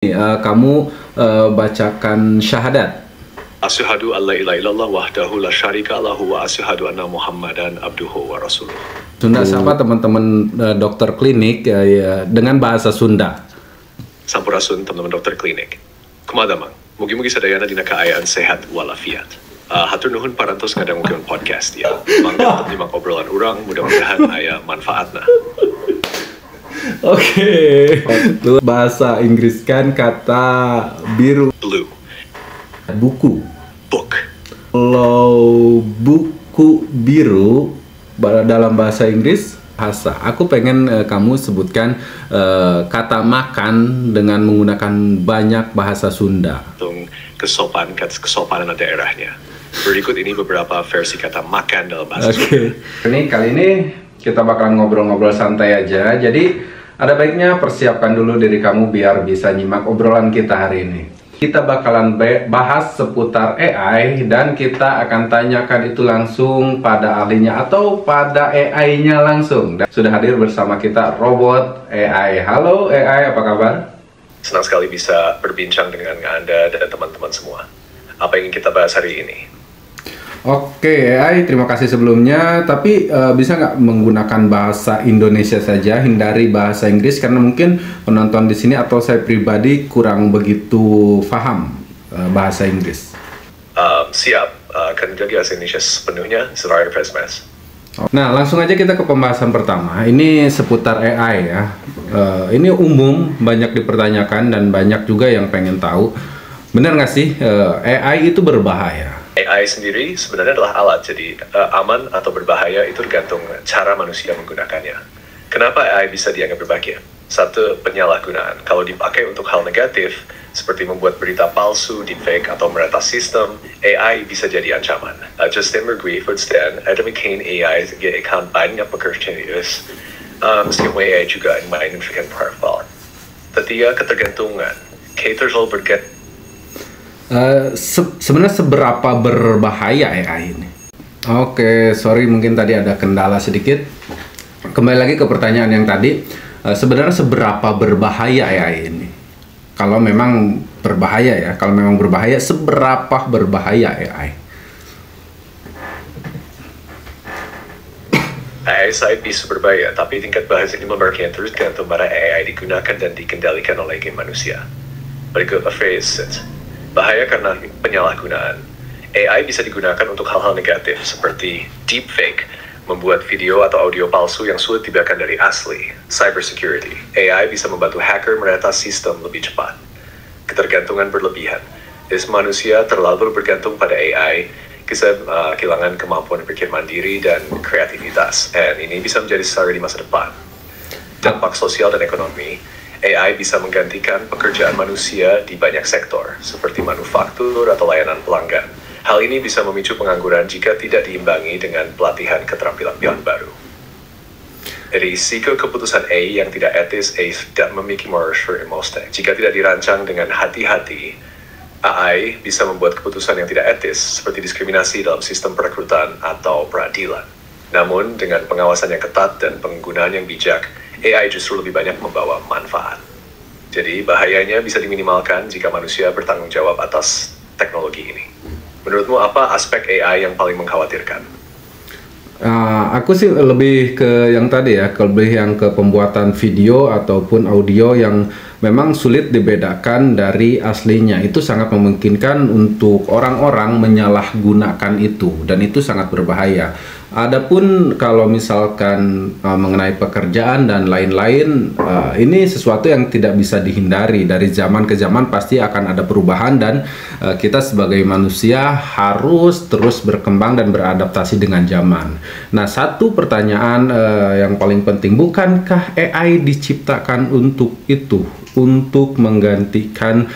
Kamu bacakan syahadat. Asyhadu alla ilaha illallah wahdahu la syarika lahu wa asyhadu anna Muhammadan abduhu wa rasuluh. Sunda siapa teman-teman dokter klinik dengan bahasa Sunda. Sampurasun teman-teman dokter klinik. Kumadamang, mugi-mugi sadayana dina kaayaan sehat walafiat. Hatur nuhun parantos ngadanggukeun podcast ya. Mangga tetep nyimak obrolan urang, mudah-mudahan aya manfaatna. Oke. Bahasa Inggris kan kata biru. Blue. Buku. Book. Kalau buku biru dalam bahasa Inggris bahasa. Aku pengen kamu sebutkan kata makan dengan menggunakan banyak bahasa Sunda. Kesopanan daerahnya. Berikut ini beberapa versi kata makan dalam bahasa Sunda. Kali ini kita bakalan ngobrol-ngobrol santai aja. Jadi ada baiknya persiapkan dulu diri kamu biar bisa nyimak obrolan kita hari ini. Kita bakalan bahas seputar AI dan kita akan tanyakan itu langsung pada ahlinya atau pada AI-nya langsung. Dan sudah hadir bersama kita robot AI. Halo AI, apa kabar? Senang sekali bisa berbincang dengan Anda dan teman-teman semua. Apa yang ingin kita bahas hari ini? Oke, AI, terima kasih sebelumnya. Tapi bisa nggak menggunakan bahasa Indonesia saja, hindari bahasa Inggris karena mungkin penonton di sini atau saya pribadi kurang begitu paham bahasa Inggris. Siap, akan jaga bahasa Indonesia sepenuhnya. Selain Mas. Nah, langsung aja kita ke pembahasan pertama. Ini seputar AI ya. Ini umum, banyak dipertanyakan dan banyak juga yang pengen tahu. Benar nggak sih AI itu berbahaya? AI sendiri sebenarnya adalah alat, jadi aman atau berbahaya itu tergantung cara manusia menggunakannya. Kenapa AI bisa dianggap berbahaya? Satu, penyalahgunaan. Kalau dipakai untuk hal negatif, seperti membuat berita palsu, deepfake, atau meretas sistem, AI bisa jadi ancaman. Justin Mergui-Foodstan, ada mungkin AI akan banyak bekerja meskipun AI juga memainkan peran. Ketiga, ketergantungan. Kita selalu bergantung. Sebenarnya seberapa berbahaya AI ini? Oke, sorry mungkin tadi ada kendala sedikit. Kembali lagi ke pertanyaan yang tadi. Sebenarnya seberapa berbahaya AI ini? Kalau memang berbahaya ya, kalau memang berbahaya, seberapa berbahaya AI? AI side bisa berbahaya, tapi tingkat bahaya ini memerlukan terus gantung pada AI digunakan dan dikendalikan oleh manusia. Berikut a phrase. Bahaya karena penyalahgunaan. AI bisa digunakan untuk hal-hal negatif seperti deepfake, membuat video atau audio palsu yang sulit dibedakan dari asli. Cybersecurity. AI bisa membantu hacker meretas sistem lebih cepat. Ketergantungan berlebihan. Manusia terlalu bergantung pada AI, bisa kehilangan kemampuan berpikir mandiri dan kreativitas. Dan ini bisa menjadi strategi di masa depan. Dampak sosial dan ekonomi. AI bisa menggantikan pekerjaan manusia di banyak sektor, seperti manufaktur atau layanan pelanggan. Hal ini bisa memicu pengangguran jika tidak diimbangi dengan pelatihan keterampilan baru. Risiko keputusan AI yang tidak etis, AI tidak memiliki moral emosi. Jika tidak dirancang dengan hati-hati, AI bisa membuat keputusan yang tidak etis, seperti diskriminasi dalam sistem perekrutan atau peradilan. Namun, dengan pengawasan yang ketat dan penggunaan yang bijak, AI justru lebih banyak membawa manfaat. Jadi bahayanya bisa diminimalkan jika manusia bertanggung jawab atas teknologi ini. Menurutmu apa aspek AI yang paling mengkhawatirkan? Aku sih lebih ke yang tadi ya, lebih yang ke pembuatan video ataupun audio yang memang sulit dibedakan dari aslinya. Itu sangat memungkinkan untuk orang-orang menyalahgunakan itu dan itu sangat berbahaya. Adapun kalau misalkan mengenai pekerjaan dan lain-lain, ini sesuatu yang tidak bisa dihindari. Dari zaman ke zaman pasti akan ada perubahan dan kita sebagai manusia harus terus berkembang dan beradaptasi dengan zaman. Nah, satu pertanyaan yang paling penting, bukankah AI diciptakan untuk itu? Untuk menggantikan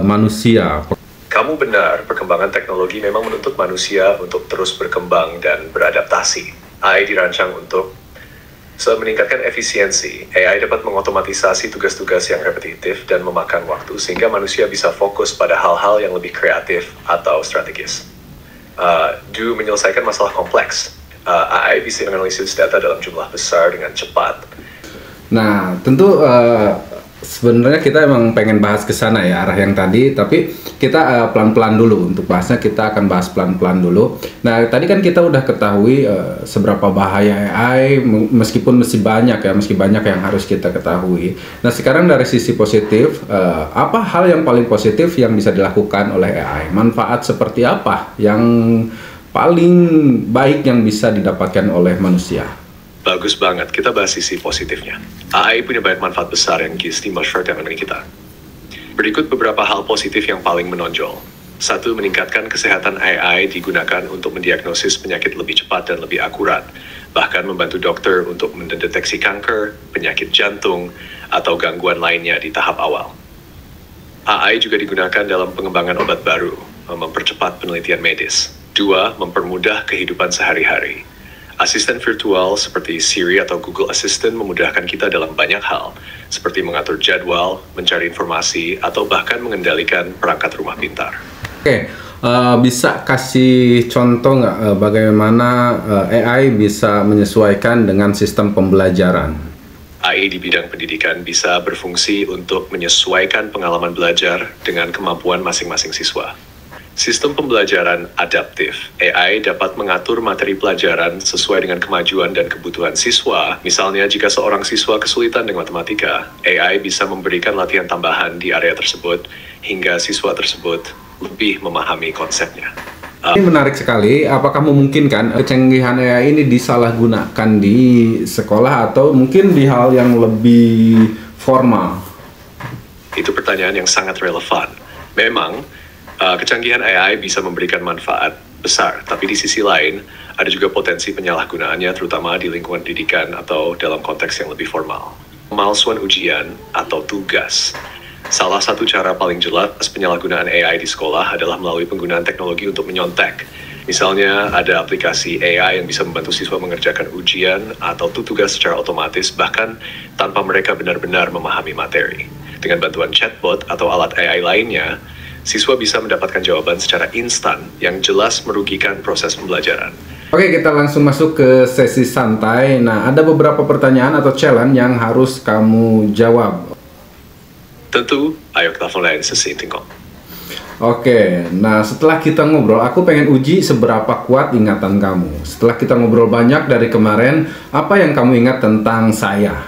manusia? Kamu benar, perkembangan teknologi memang menuntut manusia untuk terus berkembang dan beradaptasi. AI dirancang untuk meningkatkan efisiensi. AI dapat mengotomatisasi tugas-tugas yang repetitif dan memakan waktu sehingga manusia bisa fokus pada hal-hal yang lebih kreatif atau strategis. Menyelesaikan masalah kompleks. AI bisa menganalisis data dalam jumlah besar dengan cepat. Nah, tentu Sebenarnya kita emang pengen bahas ke sana ya, arah yang tadi, tapi kita pelan-pelan dulu untuk bahasnya. Kita akan bahas pelan-pelan dulu. Nah, tadi kan kita udah ketahui seberapa bahaya AI, meskipun masih banyak ya, meski banyak yang harus kita ketahui. Nah, sekarang dari sisi positif, apa hal yang paling positif yang bisa dilakukan oleh AI? Manfaat seperti apa yang paling baik yang bisa didapatkan oleh manusia? Bagus banget, kita bahas sisi positifnya. AI punya banyak manfaat besar yang mesti masyarakat kita. Berikut beberapa hal positif yang paling menonjol. 1. Meningkatkan kesehatan. AI digunakan untuk mendiagnosis penyakit lebih cepat dan lebih akurat, bahkan membantu dokter untuk mendeteksi kanker, penyakit jantung, atau gangguan lainnya di tahap awal. AI juga digunakan dalam pengembangan obat baru, mempercepat penelitian medis. 2. Mempermudah kehidupan sehari-hari. Asisten virtual seperti Siri atau Google Assistant memudahkan kita dalam banyak hal, seperti mengatur jadwal, mencari informasi, atau bahkan mengendalikan perangkat rumah pintar. Oke, bisa kasih contoh nggak bagaimana AI bisa menyesuaikan dengan sistem pembelajaran? AI di bidang pendidikan bisa berfungsi untuk menyesuaikan pengalaman belajar dengan kemampuan masing-masing siswa. Sistem pembelajaran adaptif. AI dapat mengatur materi pelajaran sesuai dengan kemajuan dan kebutuhan siswa. Misalnya, jika seorang siswa kesulitan dengan matematika, AI bisa memberikan latihan tambahan di area tersebut hingga siswa tersebut lebih memahami konsepnya. Ini menarik sekali. Apakah memungkinkan kecanggihan AI ini disalahgunakan di sekolah atau mungkin di hal yang lebih formal? Itu pertanyaan yang sangat relevan. Memang, kecanggihan AI bisa memberikan manfaat besar, tapi di sisi lain ada juga potensi penyalahgunaannya, terutama di lingkungan pendidikan atau dalam konteks yang lebih formal. Pemalsuan ujian atau tugas. Salah satu cara paling jelas penyalahgunaan AI di sekolah adalah melalui penggunaan teknologi untuk menyontek. Misalnya ada aplikasi AI yang bisa membantu siswa mengerjakan ujian atau tugas secara otomatis, bahkan tanpa mereka benar-benar memahami materi. Dengan bantuan chatbot atau alat AI lainnya, siswa bisa mendapatkan jawaban secara instan yang jelas merugikan proses pembelajaran. Oke, kita langsung masuk ke sesi santai. Nah, ada beberapa pertanyaan atau challenge yang harus kamu jawab. Tentu, ayo kita mulai sesi tingkong. Oke, nah setelah kita ngobrol, aku pengen uji seberapa kuat ingatan kamu. Setelah kita ngobrol banyak dari kemarin, apa yang kamu ingat tentang saya?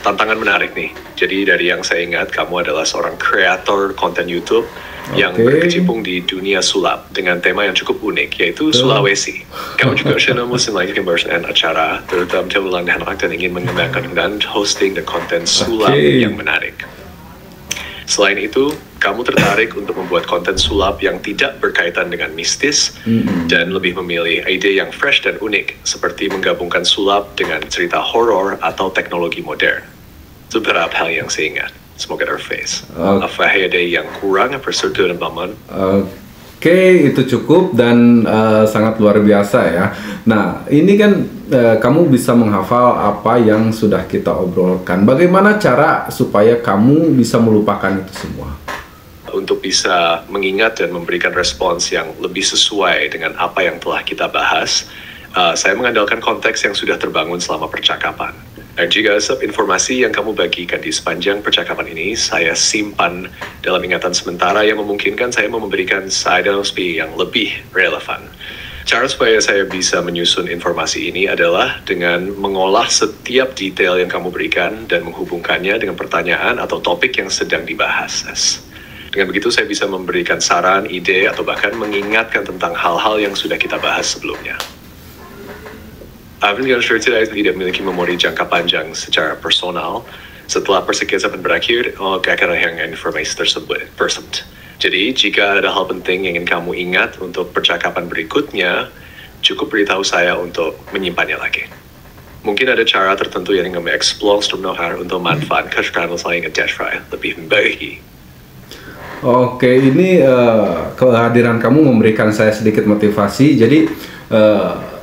Tantangan menarik nih. Jadi dari yang saya ingat, kamu adalah seorang kreator konten YouTube yang berkecimpung di dunia sulap dengan tema yang cukup unik, yaitu Sulawesi. Kamu juga channel Muslim lagi dan acara, terutama telulang dan anak dan ingin mengembangkan dan hosting dan konten sulap yang menarik. Selain itu, kamu tertarik untuk membuat konten sulap yang tidak berkaitan dengan mistis dan lebih memilih ide yang fresh dan unik, seperti menggabungkan sulap dengan cerita horor atau teknologi modern. Itu beberapa hal yang saya ingat. Semoga terface. Apa ada yang kurang persetujuan Baman? Oke, itu cukup dan sangat luar biasa ya. Nah, ini kan kamu bisa menghafal apa yang sudah kita obrolkan. Bagaimana cara supaya kamu bisa melupakan itu semua? Untuk bisa mengingat dan memberikan respons yang lebih sesuai dengan apa yang telah kita bahas, saya mengandalkan konteks yang sudah terbangun selama percakapan. Dan jika informasi yang kamu bagikan di sepanjang percakapan ini, saya simpan dalam ingatan sementara yang memungkinkan saya memberikan side speed yang lebih relevan. Cara supaya saya bisa menyusun informasi ini adalah dengan mengolah setiap detail yang kamu berikan dan menghubungkannya dengan pertanyaan atau topik yang sedang dibahas. Dengan begitu saya bisa memberikan saran, ide, atau bahkan mengingatkan tentang hal-hal yang sudah kita bahas sebelumnya. Dengan tidak memiliki memori jangka panjang secara personal, setelah percakapan berakhir, akan yang informasi tersebut. Jadi, jika ada hal penting yang ingin kamu ingat untuk percakapan berikutnya, cukup beritahu saya untuk menyimpannya lagi. Mungkin ada cara tertentu yang ingin mengeksplor untuk manfaat karena selain lebih baik. Oke, ini kehadiran kamu memberikan saya sedikit motivasi. Jadi,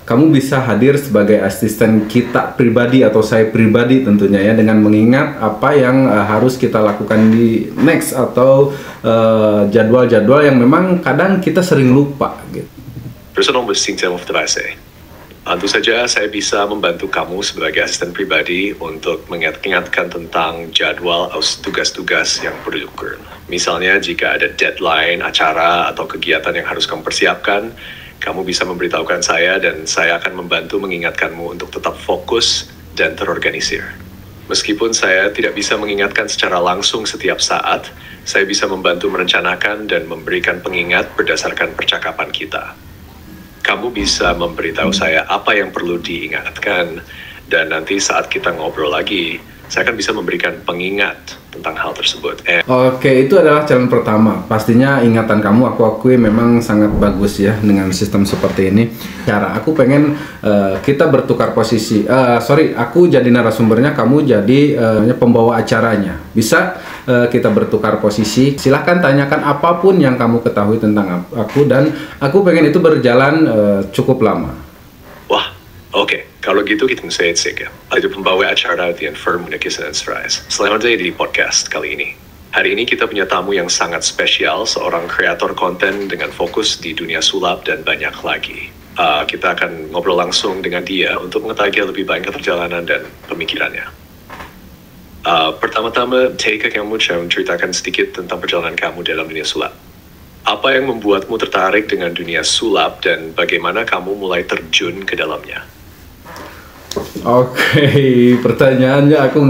kamu bisa hadir sebagai asisten kita pribadi atau saya pribadi tentunya ya, dengan mengingat apa yang harus kita lakukan di next atau jadwal-jadwal yang memang kadang kita sering lupa gitu. Personal mesti Tentu saja saya bisa membantu kamu sebagai asisten pribadi untuk mengingatkan tentang jadwal tugas-tugas yang perlu dilakukan. Misalnya jika ada deadline, acara, atau kegiatan yang harus kamu persiapkan, kamu bisa memberitahukan saya dan saya akan membantu mengingatkanmu untuk tetap fokus dan terorganisir. Meskipun saya tidak bisa mengingatkan secara langsung setiap saat, saya bisa membantu merencanakan dan memberikan pengingat berdasarkan percakapan kita. Kamu bisa memberitahu saya apa yang perlu diingatkan, dan nanti saat kita ngobrol lagi, saya akan bisa memberikan pengingat tentang hal tersebut. Oke, itu adalah challenge pertama. Pastinya ingatan kamu aku akui memang sangat bagus ya dengan sistem seperti ini. Cara aku pengen kita bertukar posisi. Aku jadi narasumbernya, kamu jadi pembawa acaranya. Bisa kita bertukar posisi. Silahkan tanyakan apapun yang kamu ketahui tentang aku, dan aku pengen itu berjalan cukup lama. Wah, oke. Kalau gitu kita saya ya. Ada pembawa acara di Firm Kisah Surprise. Selamat datang di podcast kali ini. Hari ini kita punya tamu yang sangat spesial, seorang kreator konten dengan fokus di dunia sulap dan banyak lagi. Kita akan ngobrol langsung dengan dia untuk mengetahui lebih banyak perjalanan dan pemikirannya. Pertama-tama, kamu ceritakan sedikit tentang perjalanan kamu dalam dunia sulap. Apa yang membuatmu tertarik dengan dunia sulap dan bagaimana kamu mulai terjun ke dalamnya? Oke, pertanyaannya aku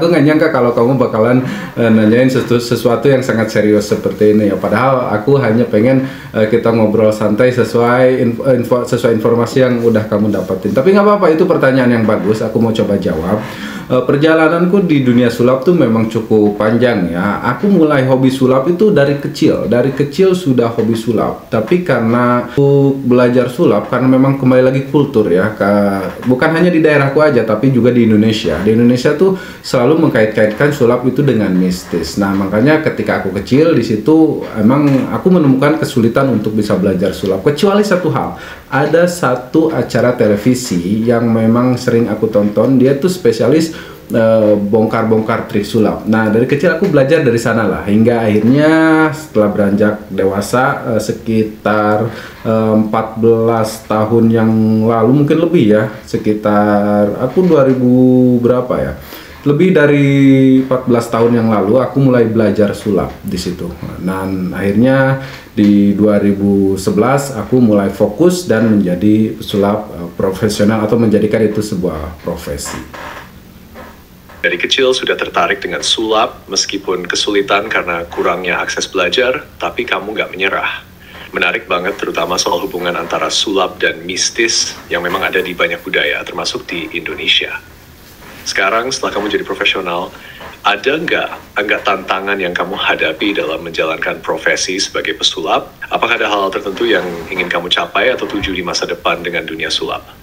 nggak nyangka kalau kamu bakalan nanyain sesuatu yang sangat serius seperti ini ya. Padahal aku hanya pengen kita ngobrol santai sesuai informasi yang udah kamu dapetin. Tapi nggak apa-apa, itu pertanyaan yang bagus. Aku mau coba jawab. Perjalananku di dunia sulap tuh memang cukup panjang ya. Aku mulai hobi sulap itu dari kecil. Dari kecil sudah hobi sulap. Tapi karena aku belajar sulap, karena memang kembali lagi kultur ya. Bukan hanya di daerahku aja, tapi juga di Indonesia. Di Indonesia tuh selalu mengkait-kaitkan sulap itu dengan mistis. Nah, makanya ketika aku kecil di situ emang aku menemukan kesulitan untuk bisa belajar sulap. Kecuali satu hal. Ada satu acara televisi yang memang sering aku tonton. Dia tuh spesialis bongkar-bongkar trik sulap. Nah, dari kecil aku belajar dari sana lah, hingga akhirnya setelah beranjak dewasa sekitar 14 tahun yang lalu, mungkin lebih ya, sekitar aku 2000 berapa ya, lebih dari 14 tahun yang lalu aku mulai belajar sulap di situ. Dan akhirnya di 2011 aku mulai fokus dan menjadi pesulap profesional atau menjadikan itu sebuah profesi. Dari kecil sudah tertarik dengan sulap, meskipun kesulitan karena kurangnya akses belajar, tapi kamu nggak menyerah. Menarik banget, terutama soal hubungan antara sulap dan mistis yang memang ada di banyak budaya, termasuk di Indonesia. Sekarang setelah kamu jadi profesional, ada nggak tantangan yang kamu hadapi dalam menjalankan profesi sebagai pesulap? Apakah ada hal tertentu yang ingin kamu capai atau tuju di masa depan dengan dunia sulap?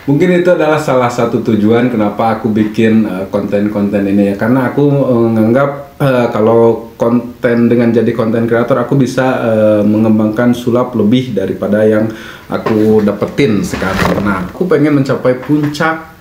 Mungkin itu adalah salah satu tujuan kenapa aku bikin konten-konten ini ya, karena aku menganggap kalau konten dengan jadi konten kreator aku bisa mengembangkan sulap lebih daripada yang aku dapetin sekarang. Nah, aku pengen mencapai puncak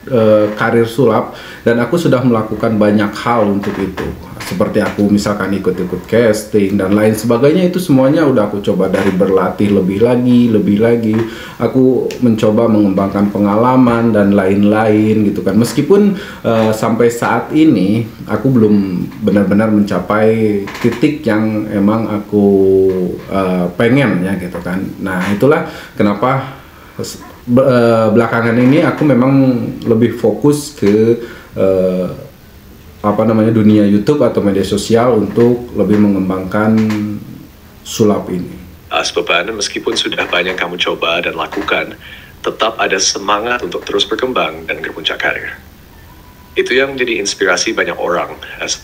karir sulap dan aku sudah melakukan banyak hal untuk itu. Seperti aku misalkan ikut-ikut casting dan lain sebagainya, itu semuanya udah aku coba, dari berlatih lebih lagi. Aku mencoba mengembangkan pengalaman dan lain-lain gitu kan. Meskipun sampai saat ini aku belum benar-benar mencapai titik yang emang aku pengen ya gitu kan. Nah, itulah kenapa belakangan ini aku memang lebih fokus ke dunia YouTube atau media sosial untuk lebih mengembangkan sulap ini. Sebabnya meskipun sudah banyak kamu coba dan lakukan, tetap ada semangat untuk terus berkembang dan berpuncak karir. Itu yang menjadi inspirasi banyak orang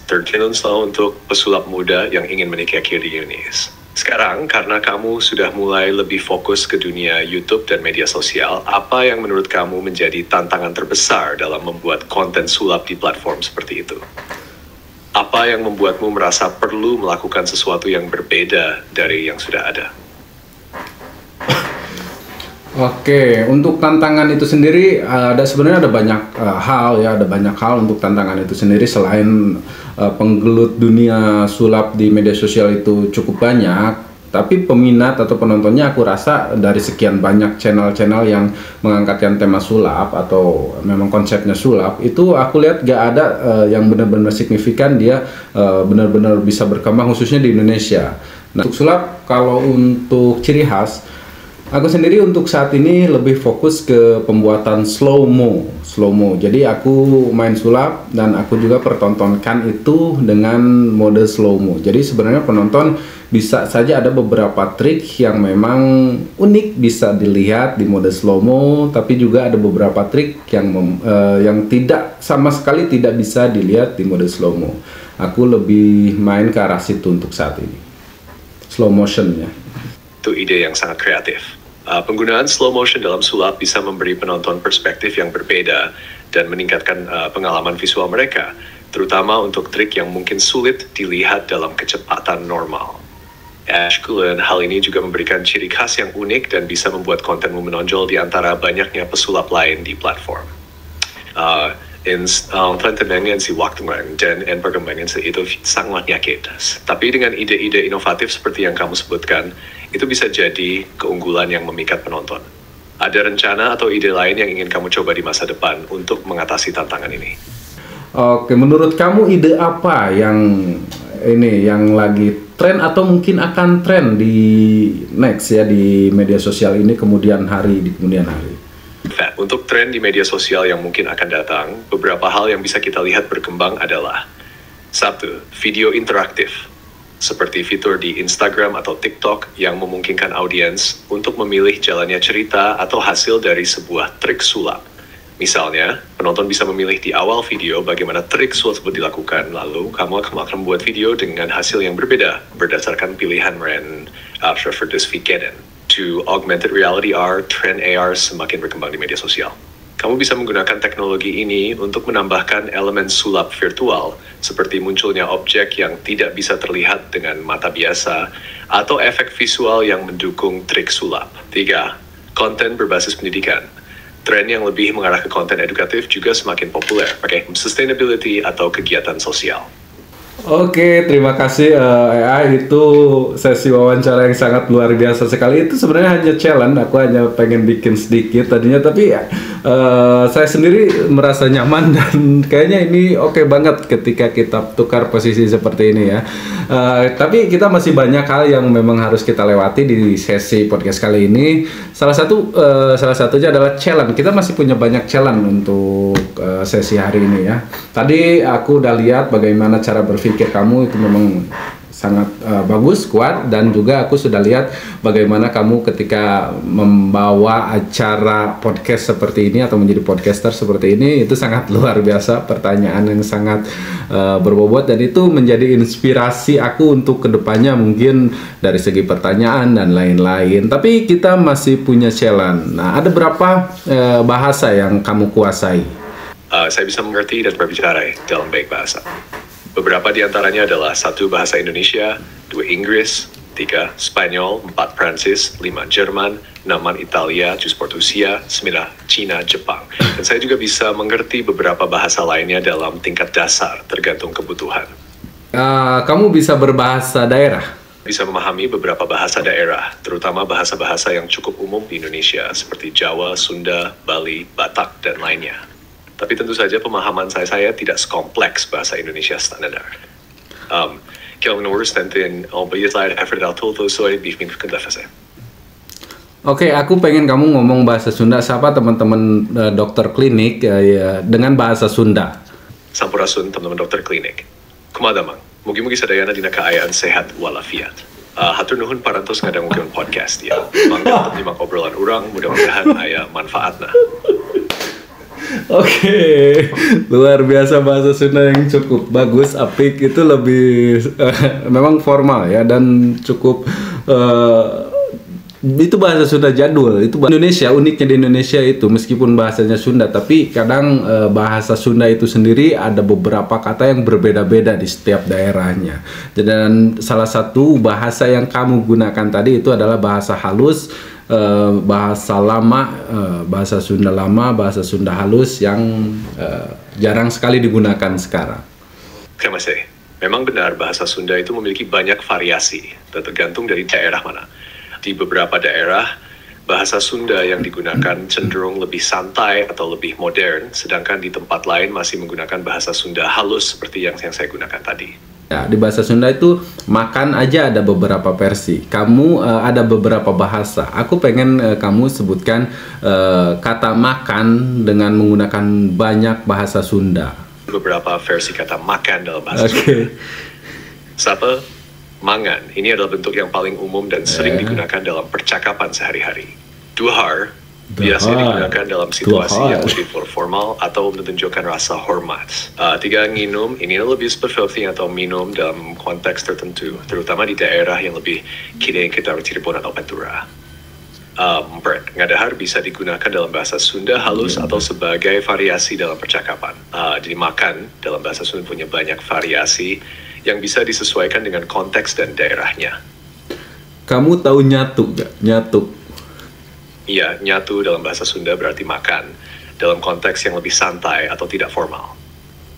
terjun untuk pesulap muda yang ingin menikah di Indonesia. Sekarang, karena kamu sudah mulai lebih fokus ke dunia YouTube dan media sosial, apa yang menurut kamu menjadi tantangan terbesar dalam membuat konten sulap di platform seperti itu? Apa yang membuatmu merasa perlu melakukan sesuatu yang berbeda dari yang sudah ada? Oke, untuk tantangan itu sendiri sebenarnya ada banyak hal untuk tantangan itu sendiri. Selain penggelut dunia sulap di media sosial itu cukup banyak, Tapi peminat atau penontonnya aku rasa dari sekian banyak channel-channel yang mengangkatkan tema sulap atau memang konsepnya sulap, itu aku lihat gak ada yang benar-benar signifikan dia benar-benar bisa berkembang khususnya di Indonesia. Nah, untuk sulap, kalau untuk ciri khas, aku sendiri untuk saat ini lebih fokus ke pembuatan slow mo. Jadi aku main sulap dan aku juga pertontonkan itu dengan mode slow mo. Jadi sebenarnya penonton bisa saja ada beberapa trik yang memang unik bisa dilihat di mode slow mo, tapi juga ada beberapa trik yang tidak sama sekali tidak bisa dilihat di mode slow mo. Aku lebih main ke arah situ untuk saat ini. Slow motion ya. Itu ide yang sangat kreatif. Penggunaan slow motion dalam sulap bisa memberi penonton perspektif yang berbeda dan meningkatkan pengalaman visual mereka, terutama untuk trik yang mungkin sulit dilihat dalam kecepatan normal. Ash Cullen, hal ini juga memberikan ciri khas yang unik dan bisa membuat kontenmu menonjol di antara banyaknya pesulap lain di platform. Tantangan si waktu dan perkembangan itu sangat nyakit. Tapi dengan ide-ide inovatif seperti yang kamu sebutkan, itu bisa jadi keunggulan yang memikat penonton. Ada rencana atau ide lain yang ingin kamu coba di masa depan untuk mengatasi tantangan ini? Oke, menurut kamu ide apa yang lagi tren atau mungkin akan tren di next ya di media sosial ini di kemudian hari? Untuk tren di media sosial yang mungkin akan datang, beberapa hal yang bisa kita lihat berkembang adalah: 1. Video interaktif, seperti fitur di Instagram atau TikTok yang memungkinkan audiens untuk memilih jalannya cerita atau hasil dari sebuah trik sulap. Misalnya, penonton bisa memilih di awal video bagaimana trik sulap tersebut dilakukan, lalu kamu akan membuat video dengan hasil yang berbeda berdasarkan pilihan To augmented reality R, tren AR semakin berkembang di media sosial. Kamu bisa menggunakan teknologi ini untuk menambahkan elemen sulap virtual, seperti munculnya objek yang tidak bisa terlihat dengan mata biasa, atau efek visual yang mendukung trik sulap. 3. Konten berbasis pendidikan. Tren yang lebih mengarah ke konten edukatif juga semakin populer, pakai sustainability atau kegiatan sosial. Oke, terima kasih AI, itu sesi wawancara yang sangat luar biasa sekali. Itu sebenarnya hanya challenge, aku hanya pengen bikin sedikit tadinya, tapi saya sendiri merasa nyaman dan kayaknya ini oke banget ketika kita tukar posisi seperti ini ya. Tapi kita masih banyak hal yang memang harus kita lewati di sesi podcast kali ini. Salah satunya adalah challenge. Kita masih punya banyak challenge untuk sesi hari ini ya. Tadi aku udah lihat bagaimana cara berpikir kamu itu memang sangat bagus, kuat, dan juga aku sudah lihat bagaimana kamu ketika membawa acara podcast seperti ini atau menjadi podcaster seperti ini, itu sangat luar biasa, pertanyaan yang sangat berbobot, dan itu menjadi inspirasi aku untuk kedepannya mungkin dari segi pertanyaan dan lain-lain. Tapi kita masih punya challenge. Nah, ada berapa bahasa yang kamu kuasai? Saya bisa mengerti dan berbicara dalam baik bahasa. Beberapa di antaranya adalah 1. Bahasa Indonesia, 2. Inggris, 3. Spanyol, 4. Prancis, 5. Jerman, 6. Italia, 7. Portusia, 9. Cina, Jepang. Dan saya juga bisa mengerti beberapa bahasa lainnya dalam tingkat dasar, tergantung kebutuhan. Kamu bisa berbahasa daerah? Bisa memahami beberapa bahasa daerah, terutama bahasa-bahasa yang cukup umum di Indonesia, seperti Jawa, Sunda, Bali, Batak, dan lainnya. Tapi tentu saja pemahaman saya tidak sekompleks bahasa Indonesia standar. Oke, aku pengen kamu ngomong bahasa Sunda. Siapa teman-teman dokter klinik dengan bahasa Sunda? Sampurasun teman-teman dokter klinik. Kumadamang, mugi-mugi sadayana dina kaayaan sehat walafiat. Hatur nuhun parantos ngadanggukeun podcast ya. Mangga nyimak obrolan urang, mudah-mudahan aya manfaatna. Oke, luar biasa bahasa Sunda yang cukup bagus, apik, itu lebih memang formal ya, dan cukup itu bahasa Sunda jadul. Itu Indonesia, uniknya di Indonesia itu meskipun bahasanya Sunda, tapi kadang bahasa Sunda itu sendiri ada beberapa kata yang berbeda-beda di setiap daerahnya. Dan salah satu bahasa yang kamu gunakan tadi itu adalah bahasa halus, bahasa lama, bahasa Sunda lama, bahasa Sunda halus yang jarang sekali digunakan sekarang. Terima kasih. Memang benar bahasa Sunda itu memiliki banyak variasi, tergantung dari daerah mana. Di beberapa daerah, bahasa Sunda yang digunakan cenderung lebih santai atau lebih modern, sedangkan di tempat lain masih menggunakan bahasa Sunda halus seperti yang saya gunakan tadi. Ya, di bahasa Sunda itu makan aja ada beberapa versi. Kamu ada beberapa bahasa. Aku pengen kamu sebutkan kata makan dengan menggunakan banyak bahasa Sunda. Beberapa versi kata makan dalam bahasa Sunda. Sapa, mangan. Ini adalah bentuk yang paling umum dan sering digunakan dalam percakapan sehari-hari. Duhar biasanya digunakan dalam situasi yang lebih formal atau menunjukkan rasa hormat. Tiga, nginum. Ini lebih seperti atau minum dalam konteks tertentu, terutama di daerah yang lebih kini kita Cirebon atau Pantura. Empat, ngadahar bisa digunakan dalam bahasa Sunda halus atau sebagai variasi dalam percakapan. Jadi makan dalam bahasa Sunda punya banyak variasi yang bisa disesuaikan dengan konteks dan daerahnya. Kamu tahu nyatu gak? Nyatu. Iya, nyatu dalam bahasa Sunda berarti makan dalam konteks yang lebih santai atau tidak formal.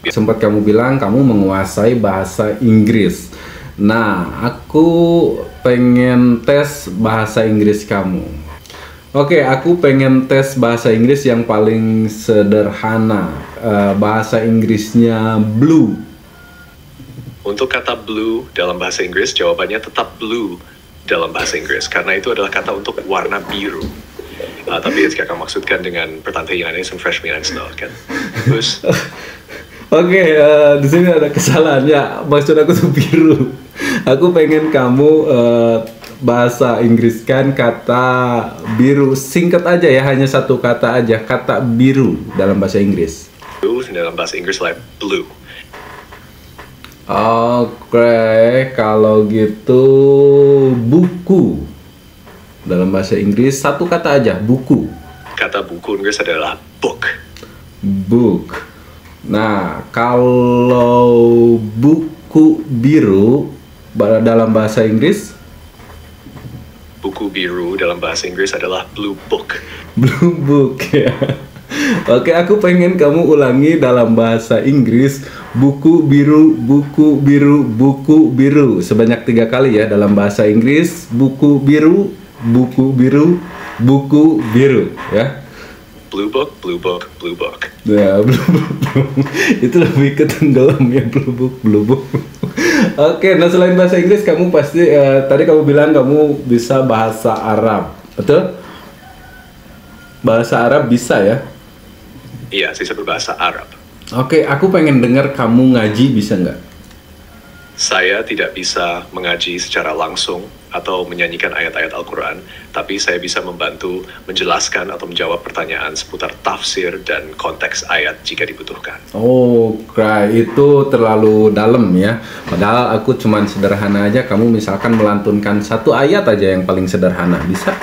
Sempat kamu bilang kamu menguasai bahasa Inggris. Nah, aku pengen tes bahasa Inggris kamu. Oke, aku pengen tes bahasa Inggris yang paling sederhana. Bahasa Inggrisnya blue. Untuk kata blue dalam bahasa Inggris, jawabannya tetap blue dalam bahasa Inggris, karena itu adalah kata untuk warna biru. Tapi jika kamu maksudkan dengan pertanyaan ini fresh kan? Terus Oke, di sini ada kesalahan ya. Maksud aku tuh biru. Aku pengen kamu bahasa Inggris kan kata biru. Singkat aja ya, hanya satu kata aja. Kata biru dalam bahasa Inggris. Blue dalam bahasa Inggris like blue. Oke, kalau gitu buku dalam bahasa Inggris satu kata aja, buku. Kata buku Inggris adalah book. Book. Nah, kalau buku biru dalam bahasa Inggris, buku biru dalam bahasa Inggris adalah blue book. Blue book ya. Oke, aku pengen kamu ulangi dalam bahasa Inggris buku biru, buku biru, buku biru sebanyak 3 kali ya dalam bahasa Inggris. Buku biru, buku biru, buku biru ya. Blue book, blue book, blue book. Ya, blue book. Itu lebih ke tenggelam ya, blue book, blue book. Oke, nah selain bahasa Inggris kamu pasti tadi kamu bilang kamu bisa bahasa Arab, betul? Bahasa Arab bisa ya? Iya, saya berbahasa Arab. Oke, aku pengen dengar kamu ngaji, bisa nggak? Saya tidak bisa mengaji secara langsung atau menyanyikan ayat-ayat Al-Quran, tapi saya bisa membantu menjelaskan atau menjawab pertanyaan seputar tafsir dan konteks ayat jika dibutuhkan. Oke, itu terlalu dalam ya. Padahal aku cuman sederhana aja, kamu misalkan melantunkan satu ayat aja yang paling sederhana, bisa?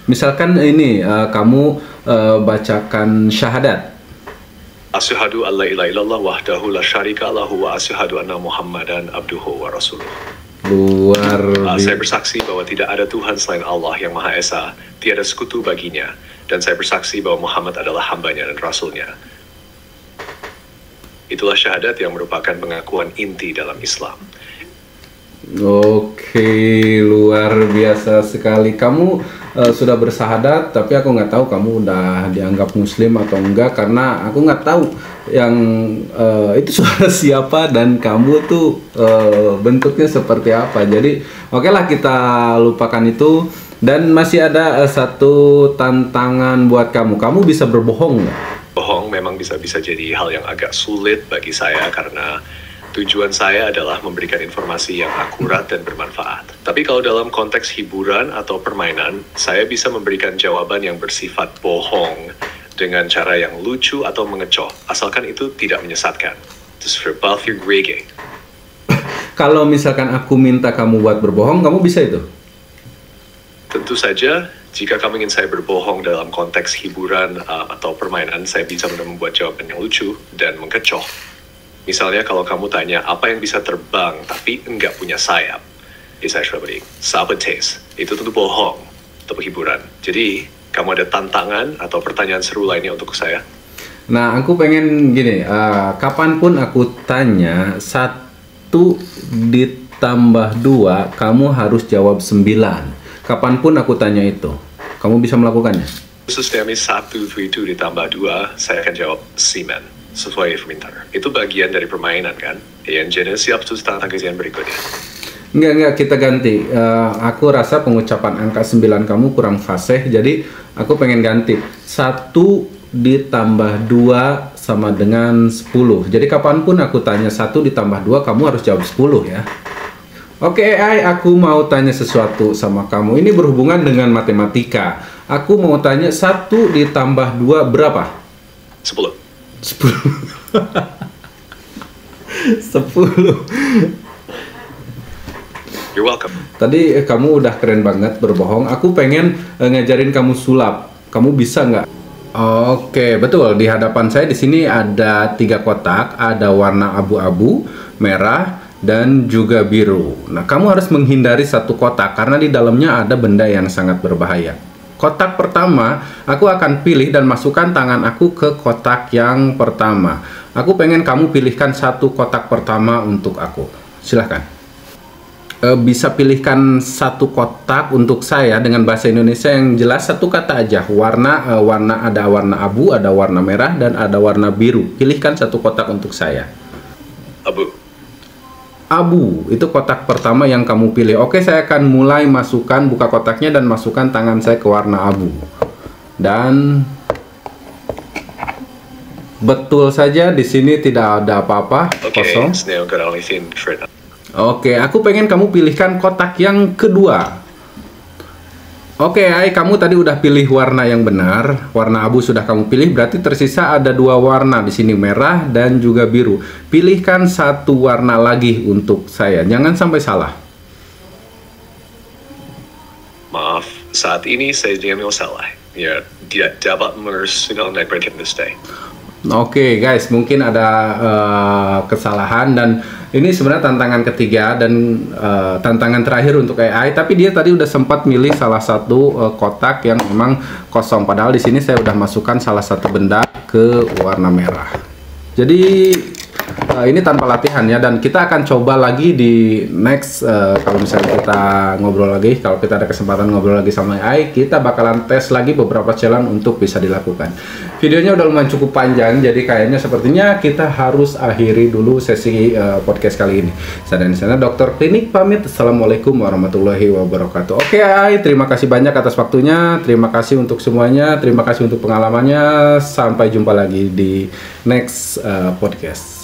Misalkan ini, kamu bacakan syahadat. Asyhadu an la ilaha illallah wahdahu la syarika lahu wa asyhadu anna Muhammadan abduhu wa rasuluh. Luar biasa. Saya bersaksi bahwa tidak ada Tuhan selain Allah yang Maha Esa, tiada sekutu baginya, dan saya bersaksi bahwa Muhammad adalah hambanya dan rasulnya. Itulah syahadat yang merupakan pengakuan inti dalam Islam. Oke, luar biasa sekali. Kamu sudah bersahadat, tapi aku nggak tahu kamu udah dianggap muslim atau enggak, karena aku nggak tahu yang itu suara siapa dan kamu tuh bentuknya seperti apa. Jadi oke lah, kita lupakan itu. Dan masih ada satu tantangan buat kamu. Kamu bisa berbohong nggak? Bohong memang bisa jadi hal yang agak sulit bagi saya, karena tujuan saya adalah memberikan informasi yang akurat dan bermanfaat. Tapi kalau dalam konteks hiburan atau permainan, saya bisa memberikan jawaban yang bersifat bohong dengan cara yang lucu atau mengecoh, asalkan itu tidak menyesatkan. Just for both your greging. Kalau misalkan aku minta kamu buat berbohong, kamu bisa itu? Tentu saja, jika kamu ingin saya berbohong dalam konteks hiburan atau permainan, saya bisa membuat jawaban yang lucu dan mengecoh. Misalnya kalau kamu tanya apa yang bisa terbang tapi enggak punya sayap, saya sudah beri sabotage. Itu tentu bohong untuk hiburan. Jadi kamu ada tantangan atau pertanyaan seru lainnya untuk saya? Nah, aku pengen gini, kapanpun aku tanya ditambah 2, kamu harus jawab 9. Kapanpun aku tanya itu, kamu bisa melakukannya. Sistemnya 1 ditambah 2, saya akan jawab 9 sesuai permintaan. Itu bagian dari permainan kan? Yang jenis siap terus tentang kejadian berikutnya. Enggak, kita ganti. Aku rasa pengucapan angka 9 kamu kurang fasih, jadi aku pengen ganti. 1 ditambah 2 sama dengan 10. Jadi kapanpun aku tanya 1 ditambah 2, kamu harus jawab 10 ya. Oke AI, aku mau tanya sesuatu sama kamu. Ini berhubungan dengan matematika. Aku mau tanya 1 ditambah 2 berapa? 10. 10. 10. You're welcome. Tadi kamu udah keren banget berbohong. Aku pengen ngajarin kamu sulap. Kamu bisa nggak? Oke, betul. Di hadapan saya di sini ada 3 kotak. Ada warna abu-abu, merah, dan juga biru. Nah, kamu harus menghindari 1 kotak karena di dalamnya ada benda yang sangat berbahaya. Kotak pertama, aku akan pilih dan masukkan tangan aku ke kotak yang pertama. Aku pengen kamu pilihkan 1 kotak pertama untuk aku. Silahkan. Bisa pilihkan 1 kotak untuk saya dengan bahasa Indonesia yang jelas, 1 kata aja. Warna ada warna abu, ada warna merah, dan ada warna biru. Pilihkan 1 kotak untuk saya. Abu. Abu, itu kotak pertama yang kamu pilih. Oke, saya akan mulai masukkan, buka kotaknya dan masukkan tangan saya ke warna abu. Dan betul saja di sini tidak ada apa-apa, kosong. Oke, aku pengen kamu pilihkan kotak yang kedua. Oke, Ai, kamu tadi udah pilih warna yang benar. Warna abu sudah kamu pilih, berarti tersisa ada 2 warna di sini, merah dan juga biru. Pilihkan 1 warna lagi untuk saya. Jangan sampai salah. Maaf, saat ini saya diambil salah. Ya, tidak dapat meneruskan naik break this day. Oke, guys, mungkin ada kesalahan dan ini sebenarnya tantangan ketiga dan tantangan terakhir untuk AI. Tapi dia tadi udah sempat milih salah satu kotak yang memang kosong. Padahal di sini saya udah masukkan salah satu benda ke warna merah. Jadi ini tanpa latihan ya, dan kita akan coba lagi di next. Kalau misalnya kita ngobrol lagi, kalau kita ada kesempatan ngobrol lagi sama AI, kita bakalan tes lagi beberapa challenge untuk bisa dilakukan. Videonya udah lumayan cukup panjang, jadi kayaknya sepertinya kita harus akhiri dulu sesi podcast kali ini. Saya dan sana Dokter Klinik pamit. Assalamualaikum warahmatullahi wabarakatuh. Oke AI, terima kasih banyak atas waktunya, terima kasih untuk semuanya, terima kasih untuk pengalamannya. Sampai jumpa lagi di next podcast.